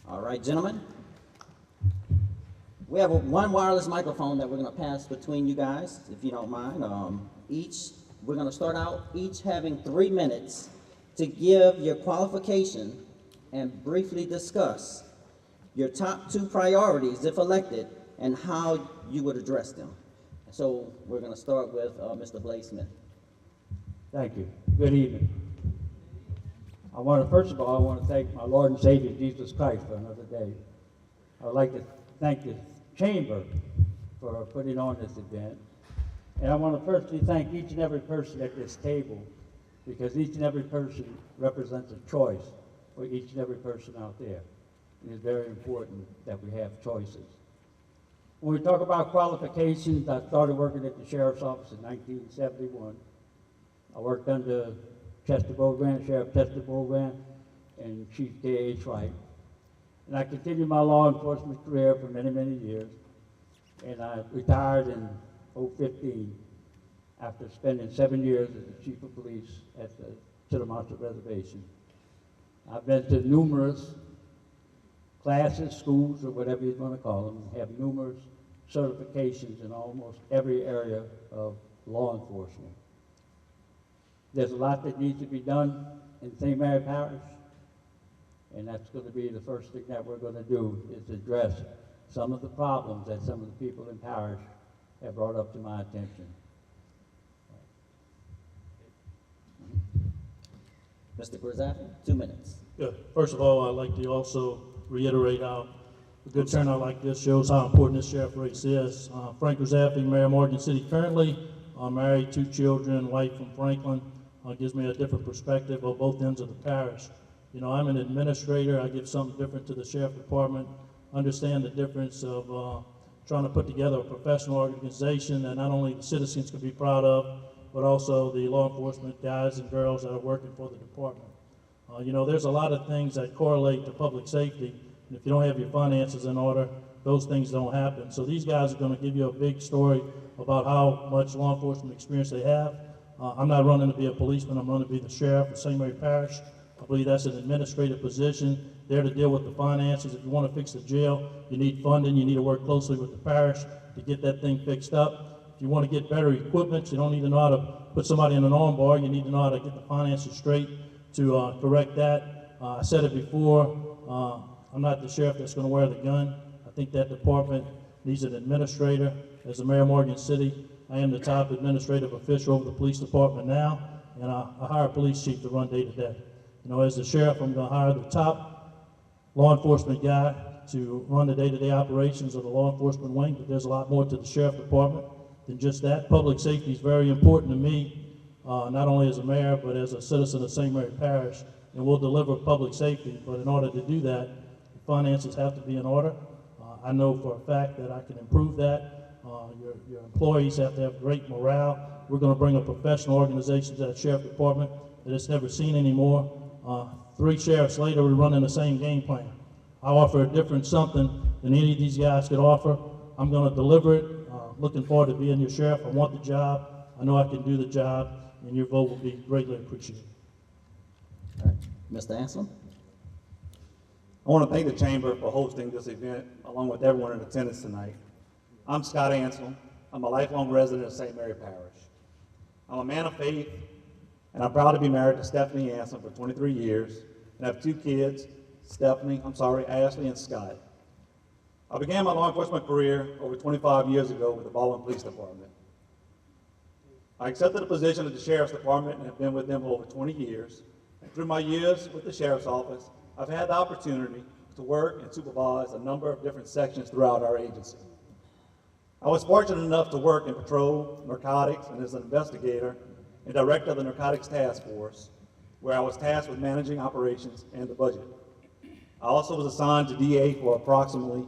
All right, gentlemen. We have one wireless microphone that we're going to pass between you guys, if you don't mind. We're going to start out each having 3 minutes to give your qualification and briefly discuss your top two priorities, if elected, and how you would address them. So we're going to start with Mr. Blaze Smith. Thank you. Good evening. First of all, I want to thank my Lord and Savior, Jesus Christ, for another day. I would like to thank the Chamber for putting on this event. And I want to personally thank each and every person at this table, because each and every person represents a choice for each and every person out there. And it's very important that we have choices. When we talk about qualifications, I started working at the Sheriff's Office in 1971. I worked under Chester Bogran, Sheriff Chester Bogran, and Chief J.H. Wright. And I continued my law enforcement career for many, many years. And I retired in 2015 after spending 7 years as the Chief of Police at the Chittamauga Reservation. I've been to numerous classes, schools, or whatever you want to call them, have numerous certifications in almost every area of law enforcement. There's a lot that needs to be done in St. Mary Parish, and that's going to be the first thing that we're going to do, is address some of the problems that some of the people in parish have brought up to my attention. Mr. Grizzaffi, 2 minutes. Yeah. First of all, I'd like to also reiterate how a good turnout like this shows how important this sheriff race is. Frank Grizzaffi, Mayor of Morgan City currently, married, 2 children, wife from Franklin. Gives me a different perspective of both ends of the parish. You know, I'm an administrator. I give something different to the sheriff department. Understand the difference of trying to put together a professional organization that not only the citizens can be proud of, but also the law enforcement guys and girls that are working for the department. You know, there's a lot of things that correlate to public safety, and if you don't have your finances in order, those things don't happen. So these guys are going to give you a big story about how much law enforcement experience they have. I'm not running to be a policeman. I'm running to be the sheriff of St. Mary Parish. I believe that's an administrative position, there to deal with the finances. If you want to fix the jail, you need funding. You need to work closely with the parish to get that thing fixed up. If you want to get better equipment, you don't need to know how to put somebody in an arm bar. You need to know how to get the finances straight to correct that. I said it before, I'm not the sheriff that's going to wear the gun. I think that department needs an administrator. As the mayor of Morgan City, I am the top administrative official of the police department now, and I hire a police chief to run day to day. You know, as the sheriff, I'm going to hire the top law enforcement guy to run the day-to-day operations of the law enforcement wing, but there's a lot more to the sheriff department than just that. Public safety is very important to me, not only as a mayor, but as a citizen of St. Mary Parish, and we'll deliver public safety, but in order to do that, the finances have to be in order. I know for a fact that I can improve that. Your employees have to have great morale. We're going to bring a professional organization to that sheriff department that it's never seen anymore. 3 sheriffs later, we're running the same game plan. I offer a different something than any of these guys could offer. I'm going to deliver it. Looking forward to being your sheriff. I want the job. I know I can do the job, and your vote will be greatly appreciated. All right. Mr. Anselm? I want to thank the Chamber for hosting this event, along with everyone in attendance tonight. I'm Scott Anselm. I'm a lifelong resident of St. Mary Parish. I'm a man of faith, and I'm proud to be married to Stephanie Anselm for 23 years, and I have 2 kids, Ashley and Scott. I began my law enforcement career over 25 years ago with the Baldwin Police Department. I accepted the position of the Sheriff's Department and have been with them for over 20 years. And through my years with the Sheriff's Office, I've had the opportunity to work and supervise a number of different sections throughout our agency. I was fortunate enough to work in patrol, narcotics, and as an investigator and director of the Narcotics Task Force, where I was tasked with managing operations and the budget. I also was assigned to DA for approximately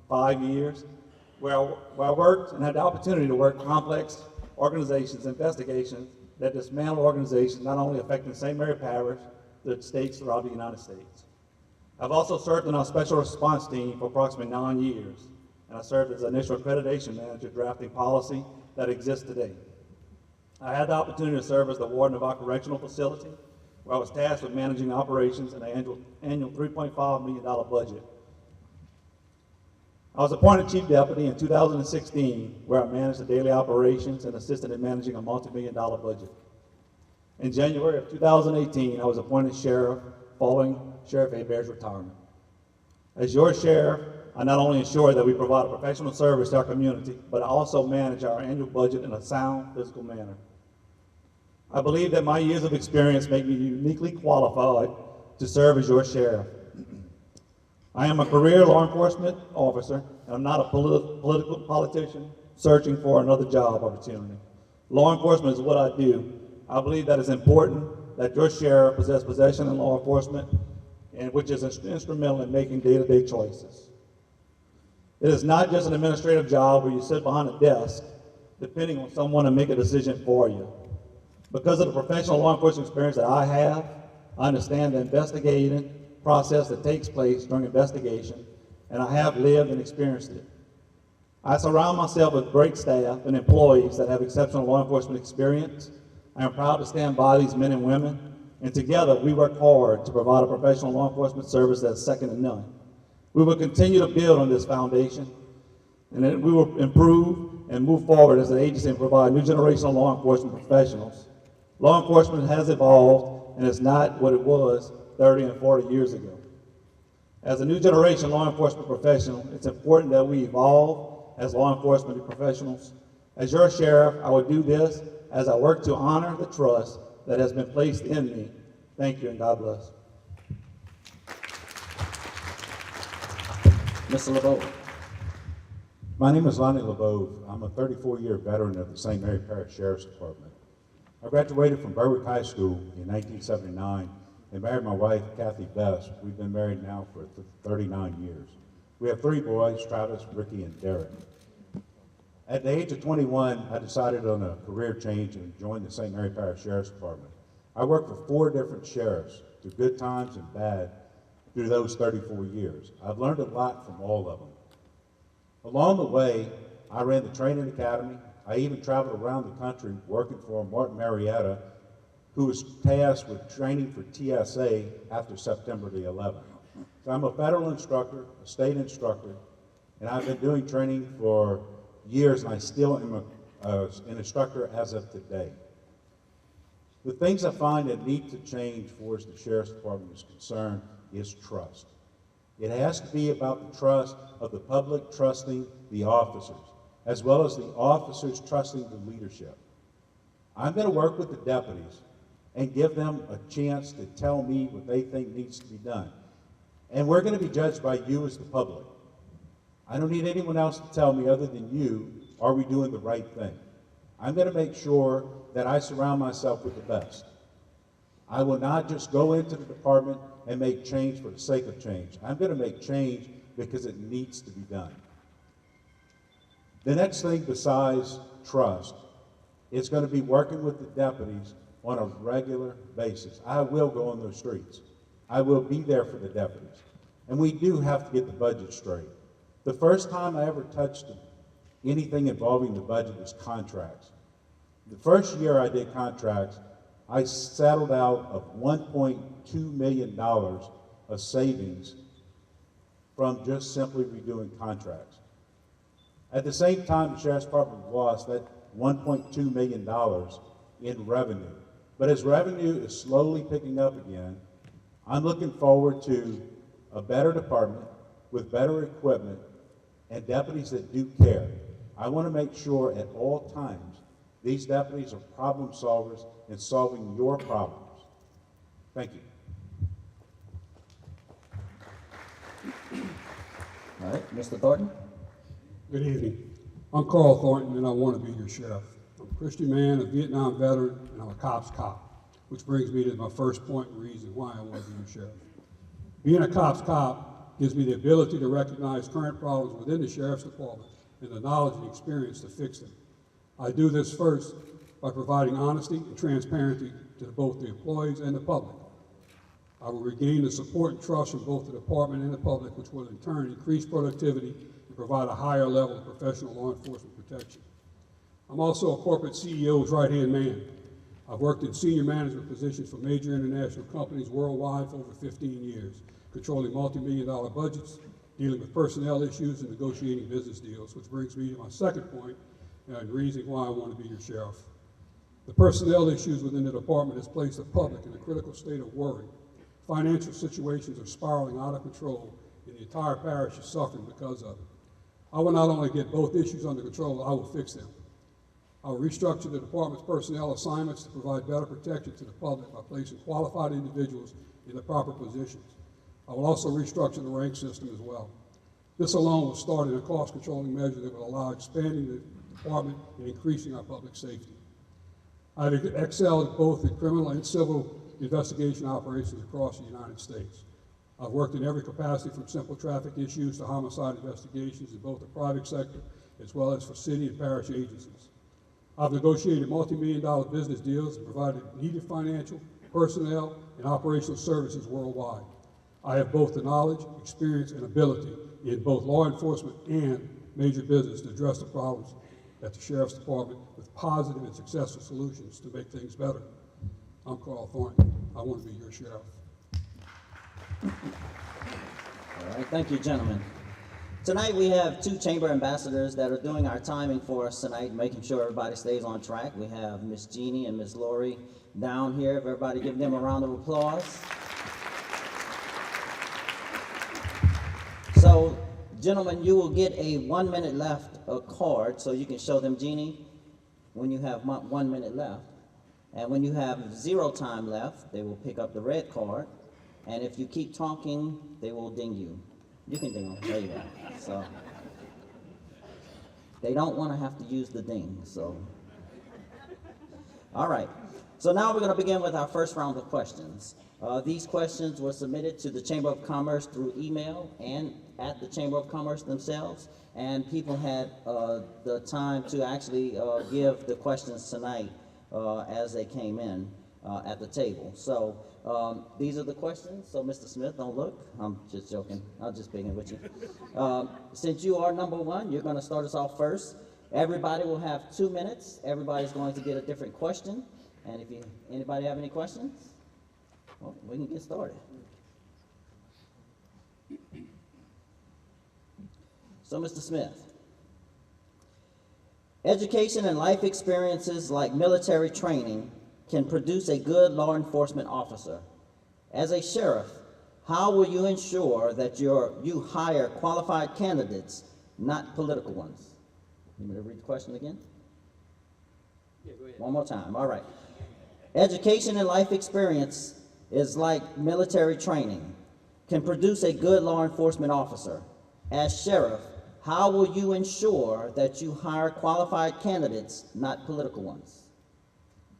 5 years, where I worked and had the opportunity to work complex organizations, investigations that dismantle organizations not only affecting St. Mary Parish, but states throughout the United States. I've also served in our special response team for approximately 9 years, and I served as initial accreditation manager drafting policy that exists today. I had the opportunity to serve as the warden of our correctional facility, where I was tasked with managing operations and an annual $3.5 million budget I was appointed Chief Deputy in 2016, where I managed the daily operations and assisted in managing a multi-million-dollar budget. In January of 2018, I was appointed Sheriff following Sheriff Hebert's retirement. As your Sheriff, I not only ensure that we provide a professional service to our community, but I also manage our annual budget in a sound fiscal manner. I believe that my years of experience make me uniquely qualified to serve as your Sheriff. I am a career law enforcement officer, and I'm not a political politician searching for another job opportunity. Law enforcement is what I do. I believe that it's important that your sheriff possess possession in law enforcement, and which is instrumental in making day-to-day choices. It is not just an administrative job where you sit behind a desk depending on someone to make a decision for you. Because of the professional law enforcement experience that I have, I understand the investigating process that takes place during investigation, and I have lived and experienced it. I surround myself with great staff and employees that have exceptional law enforcement experience. I am proud to stand by these men and women, and together we work hard to provide a professional law enforcement service that is second to none. We will continue to build on this foundation, and then we will improve and move forward as an agency and provide new generation of law enforcement professionals. Law enforcement has evolved, and it's not what it was 30 and 40 years ago. As a new generation law enforcement professional, it's important that we evolve as law enforcement professionals. As your sheriff, I will do this as I work to honor the trust that has been placed in me. Thank you, and God bless. Mr. LeBeau. My name is Lonnie LeBeau. I'm a 34-year veteran of the St. Mary Parish Sheriff's Department. I graduated from Berwick High School in 1979 and married my wife, Kathy Best. We've been married now for 39 years. We have 3 boys, Travis, Ricky, and Derek. At the age of 21, I decided on a career change and joined the St. Mary Parish Sheriff's Department. I worked for 4 different sheriffs through good times and bad through those 34 years. I've learned a lot from all of them. Along the way, I ran the training academy. I even traveled around the country working for Martin Marietta, who was tasked with training for TSA after September the 11th. So I'm a federal instructor, a state instructor, and I've been doing training for years, and I still am an instructor as of today. The things I find that need to change for as the Sheriff's Department is concerned is trust. It has to be about the trust of the public trusting the officers, as well as the officers trusting the leadership. I'm going to work with the deputies and give them a chance to tell me what they think needs to be done. And we're going to be judged by you as the public. I don't need anyone else to tell me other than you, are we doing the right thing? I'm going to make sure that I surround myself with the best. I will not just go into the department and make change for the sake of change. I'm going to make change because it needs to be done. The next thing besides trust is going to be working with the deputies on a regular basis. I will go on those streets. I will be there for the deputies. And we do have to get the budget straight. The first time I ever touched anything involving the budget was contracts. The first year I did contracts, I settled out of $1.2 million of savings from just simply redoing contracts. At the same time, the Sheriff's Department lost that $1.2 million in revenue. But as revenue is slowly picking up again, I'm looking forward to a better department with better equipment and deputies that do care. I want to make sure at all times these deputies are problem solvers in solving your problems. Thank you. All right, Mr. Thornton. Good evening. I'm Carl Thornton, and I want to be your sheriff. I'm a Christian man, a Vietnam veteran, and I'm a cop's cop, which brings me to my first point and reason why I want to be your sheriff. Being a cop's cop gives me the ability to recognize current problems within the sheriff's department and the knowledge and experience to fix them. I do this first by providing honesty and transparency to both the employees and the public. I will regain the support and trust from both the department and the public, which will in turn increase productivity and provide a higher level of professional law enforcement protection. I'm also a corporate CEO's right-hand man. I've worked in senior management positions for major international companies worldwide for over 15 years, controlling multi-million-dollar budgets dealing with personnel issues and negotiating business deals, which brings me to my second point and the reason why I want to be your sheriff. The personnel issues within the department has placed the public in a critical state of worry. Financial situations are spiraling out of control, and the entire parish is suffering because of it. I will not only get both issues under control, I will fix them. I will restructure the department's personnel assignments to provide better protection to the public by placing qualified individuals in the proper positions. I will also restructure the rank system as well. This alone will start in a cost-controlling measure that will allow expanding the department and increasing our public safety. I've excelled both in criminal and civil investigation operations across the United States. I've worked in every capacity from simple traffic issues to homicide investigations in both the private sector as well as for city and parish agencies. I've negotiated multi-million-dollar business deals and provided needed financial, personnel, and operational services worldwide. I have both the knowledge, experience, and ability in both law enforcement and major business to address the problems at the Sheriff's Department with positive and successful solutions to make things better. I'm Carl Thornton. I want to be your sheriff. All right, thank you, gentlemen. Tonight we have two chamber ambassadors that are doing our timing for us tonight, making sure everybody stays on track. We have Miss Jeannie and Miss Lori down here. If everybody give them a round of applause. So, gentlemen, you will get a 1 minute left card, so you can show them Jeannie when you have 1 minute left. And when you have 0 time left, they will pick up the red card. And if you keep talking, they will ding you. You can ding them. There you go. So they don't want to have to use the ding. So, all right. So now we're going to begin with our first round of questions. These questions were submitted to the Chamber of Commerce through email and at the Chamber of Commerce themselves, and people had the time to actually give the questions tonight as they came in at the table. So these are the questions. So Mr. Smith, don't look. I'm just joking. I'm just picking with you. Since you are number one, you're going to start us off first. Everybody will have 2 minutes. Everybody's going to get a different question. And if anybody have any questions, well, we can get started. So, Mr. Smith, education and life experiences like military training can produce a good law enforcement officer. As a sheriff, how will you ensure that you hire qualified candidates, not political ones? You want me to read the question again? Yeah, go ahead. One more time. All right. Education and life experience is like military training, can produce a good law enforcement officer. As sheriff, how will you ensure that you hire qualified candidates, not political ones?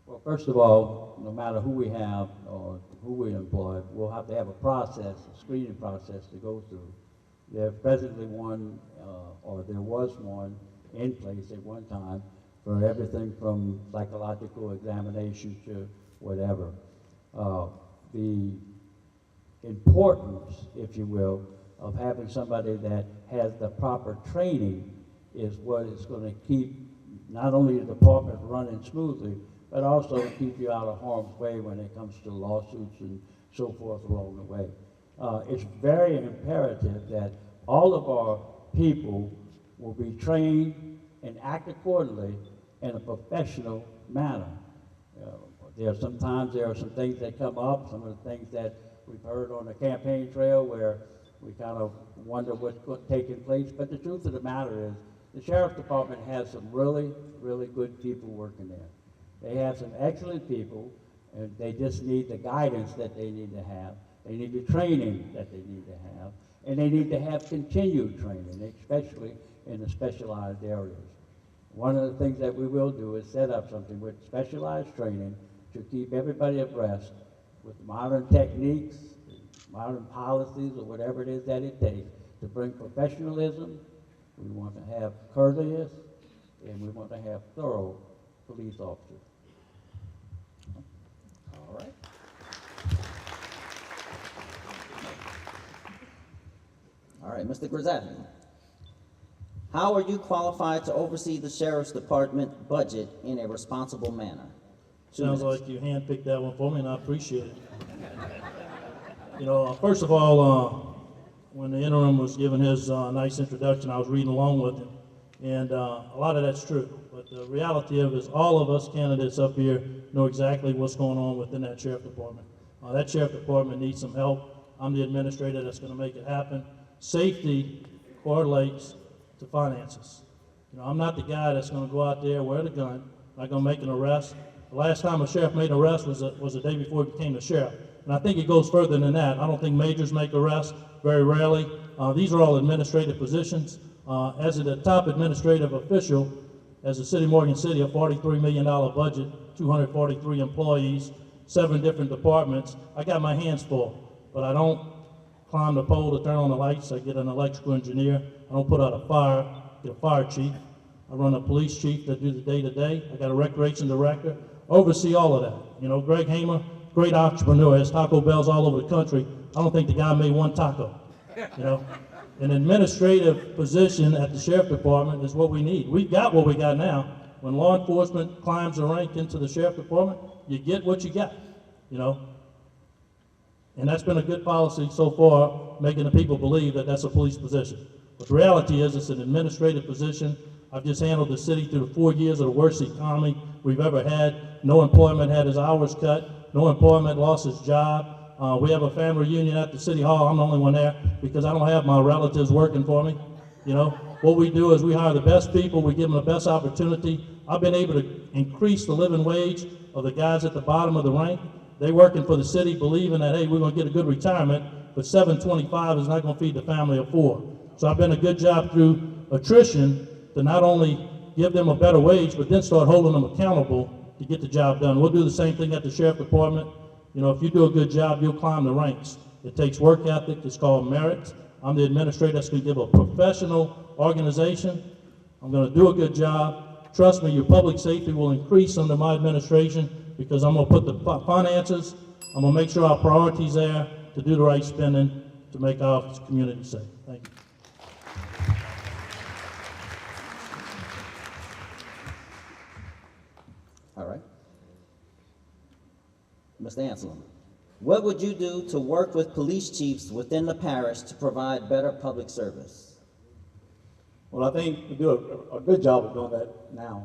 Well, first of all, no matter who we have or who we employ, we'll have to have a process, a screening process to go through. There's presently one, or there was one in place at one time for everything from psychological examination to whatever. The importance, if you will, of having somebody that has the proper training is what is going to keep not only the department running smoothly, but also keep you out of harm's way when it comes to lawsuits and so forth along the way. It's very imperative that all of our people will be trained and act accordingly in a professional manner. There are some things that come up, some of the things that we've heard on the campaign trail where we kind of wonder what's taking place, but the truth of the matter is the Sheriff's Department has some really, really good people working there. They have some excellent people, and they just need the guidance that they need to have. They need the training that they need to have, and they need to have continued training, especially in the specialized areas. One of the things that we will do is set up something with specialized training to keep everybody abreast with modern techniques, modern policies, or whatever it is that it takes to bring professionalism. We want to have courteous, and we want to have thorough police officers. All right. All right, Mr. Grizzatti. How are you qualified to oversee the Sheriff's Department budget in a responsible manner? 2 Sounds minutes. like you handpicked that one for me, and I appreciate it. You know, first of all, when the interim was giving his nice introduction, I was reading along with him. And a lot of that's true. But the reality of it is all of us candidates up here know exactly what's going on within that sheriff department. That sheriff department needs some help. I'm the administrator that's going to make it happen. Safety correlates to finances. You know, I'm not the guy that's going to go out there, wear the gun, not going to make an arrest. The last time a sheriff made an arrest was the day before he became the sheriff. And I think it goes further than that. I don't think majors make arrests, very rarely. These are all administrative positions. As a top administrative official, as a city of Morgan City, a $43 million budget, 243 employees, 7 different departments, I got my hands full. But I don't climb the pole to turn on the lights. I get an electrical engineer. I don't put out a fire, get a fire chief. I run a police chief that do the day-to-day. I got a recreation director, oversee all of that. You know, Greg Hamer, great entrepreneur, has Taco Bells all over the country. I don't think the guy made one taco, you know. An administrative position at the sheriff department is what we need. We've got what we got now. When law enforcement climbs the rank into the sheriff department, you get what you got, you know. And that's been a good policy so far, making the people believe that that's a police position. But the reality is it's an administrative position. I've just handled the city through the 4 years of the worst economy we've ever had. No employment had his hours cut. No employment lost his job. We have a family reunion at the city hall. I'm the only one there because I don't have my relatives working for me. You know, what we do is we hire the best people. We give them the best opportunity. I've been able to increase the living wage of the guys at the bottom of the rank. They working for the city, believing that, hey, we're going to get a good retirement, but $725 is not going to feed the family of 4. So I've done a good job through attrition to not only give them a better wage, but then start holding them accountable to get the job done. We'll do the same thing at the sheriff department. You know, if you do a good job, you'll climb the ranks. It takes work ethic. It's called merit. I'm the administrator that's going to give a professional organization. I'm going to do a good job. Trust me, your public safety will increase under my administration because I'm going to put the finances, I'm going to make sure our priorities there to do the right spending to make our community safe. Thank you. All right. Mr. Anselm, what would you do to work with police chiefs within the parish to provide better public service? Well, I think we do a good job of doing that now,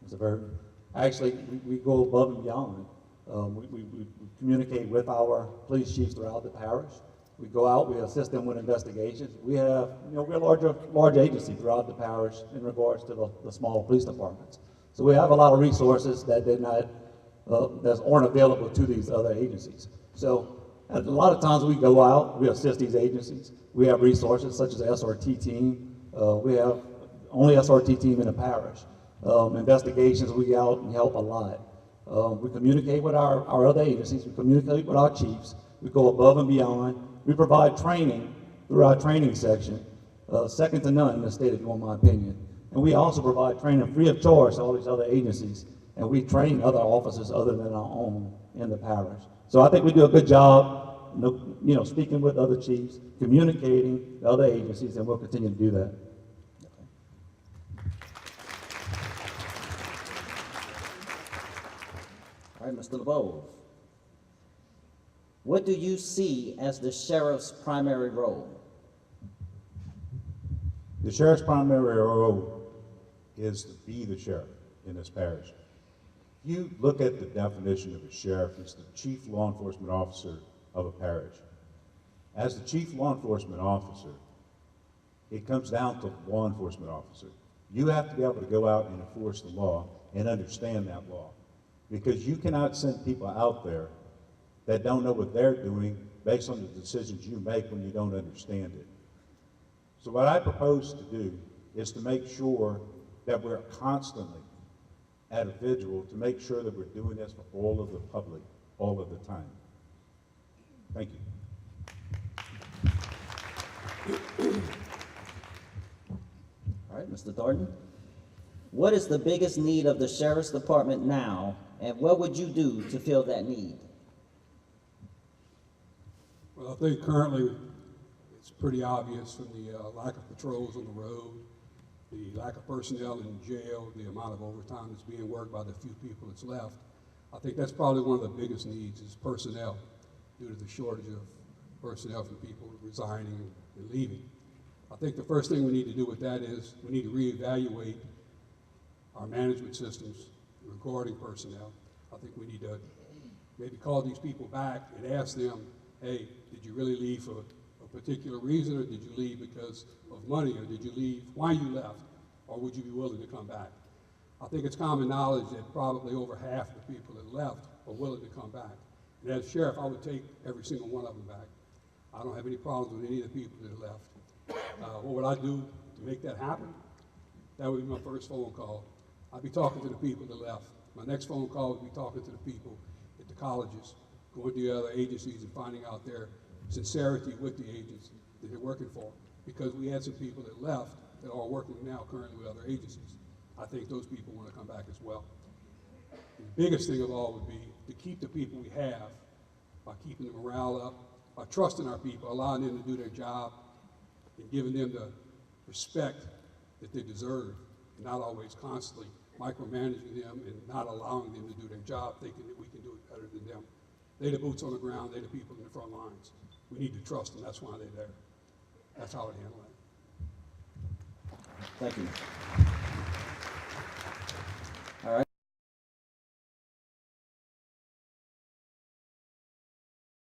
Mr. Bird. Actually, we go above and beyond. We communicate with our police chiefs throughout the parish. We go out, we assist them with investigations. We have, you know, we're a large agency throughout the parish in regards to the smaller police departments. So we have a lot of resources that that aren't available to these other agencies. So a lot of times we go out, we assist these agencies. We have resources such as the SRT team. We have only SRT team in the parish. Investigations, we go out and help a lot. We communicate with our other agencies. We communicate with our chiefs. We go above and beyond. We provide training through our training section, second to none in the state, if you want my opinion. And we also provide training free of charge to all these other agencies. And we train other officers other than our own in the parish. So I think we do a good job, you know, speaking with other chiefs, communicating with other agencies, and we'll continue to do that. All right, Mr. LeBeau, what do you see as the sheriff's primary role? The sheriff's primary role is to be the sheriff in this parish. If you look at the definition of a sheriff, it's the chief law enforcement officer of a parish. As the chief law enforcement officer, it comes down to law enforcement officer. You have to be able to go out and enforce the law and understand that law. Because you cannot send people out there that don't know what they're doing based on the decisions you make when you don't understand it. So what I propose to do is to make sure that we're constantly at a vigil to make sure that we're doing this for all of the public, all of the time. Thank you. All right, Mr. Thornton, what is the biggest need of the sheriff's department now, and what would you do to fill that need? Well, I think currently it's pretty obvious from the lack of patrols on the road, the lack of personnel in jail, the amount of overtime that's being worked by the few people that's left. I think that's probably one of the biggest needs is personnel due to the shortage of personnel from people resigning and leaving. I think the first thing we need to do with that is we need to reevaluate our management systems regarding personnel. I think we need to maybe call these people back and ask them, hey, did you really leave for a particular reason, or did you leave because of money, or did you leave why you left, or would you be willing to come back? I think it's common knowledge that probably over half the people that left are willing to come back. And as sheriff, I would take every single one of them back. I don't have any problems with any of the people that left. What would I do to make that happen? That would be my first phone call. I'd be talking to the people that left. My next phone call would be talking to the people at the colleges, going to the other agencies and finding out their sincerity with the agents that they're working for. Because we had some people that left that are working now currently with other agencies. I think those people want to come back as well. The biggest thing of all would be to keep the people we have by keeping the morale up, by trusting our people, allowing them to do their job, and giving them the respect that they deserve, and not always constantly micromanaging them and not allowing them to do their job, thinking that we can do it better than them. They're the boots on the ground, they're the people in the front lines. We need to trust them, that's why they're there. That's how I would handle it. Thank you.